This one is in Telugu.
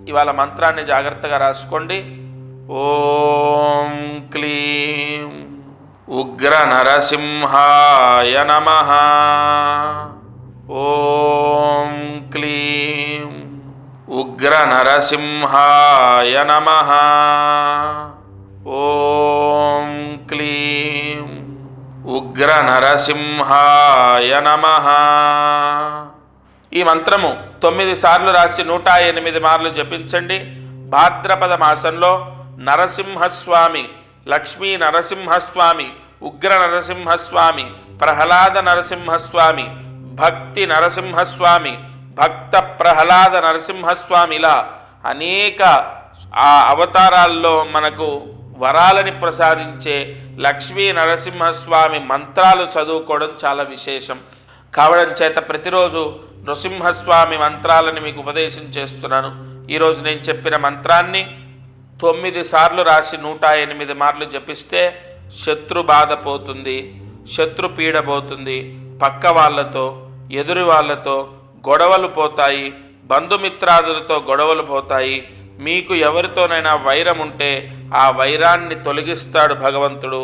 ఇవాళ మంత్రాన్ని జాగ్రత్తగా రాసుకోండి. ఓం క్లీం ఉగ్ర నరసింహాయ నమః. ఓం క్లీం ఉగ్ర నరసింహాయ నమః. ఓం క్లీం ఉగ్ర నరసింహాయ నమః. ఈ మంత్రము 9 సార్లు రాసి 108 మార్లు జపించండి. భాద్రపద మాసంలో నరసింహస్వామి, లక్ష్మీ నరసింహస్వామి, ఉగ్ర నరసింహస్వామి, ప్రహ్లాద నరసింహస్వామి, భక్తి నరసింహస్వామి, భక్త ప్రహ్లాద నరసింహస్వామిలా అనేక ఆ అవతారాల్లో మనకు వరాలని ప్రసాదించే లక్ష్మీ నరసింహస్వామి మంత్రాలు చదువుకోవడం చాలా విశేషం కావడం చేత ప్రతిరోజు నృసింహస్వామి మంత్రాలను మీకు ఉపదేశం చేస్తున్నాను. ఈరోజు నేను చెప్పిన మంత్రాన్ని 9 సార్లు రాసి 108 మార్లు జపిస్తే శత్రు బాధ పోతుంది, శత్రు పీడ పోతుంది, పక్క వాళ్ళతో ఎదురు వాళ్ళతో గొడవలు పోతాయి, బంధుమిత్రాదులతో గొడవలు పోతాయి. మీకు ఎవరితోనైనా వైరం ఉంటే ఆ వైరాన్ని తొలగిస్తాడు భగవంతుడు.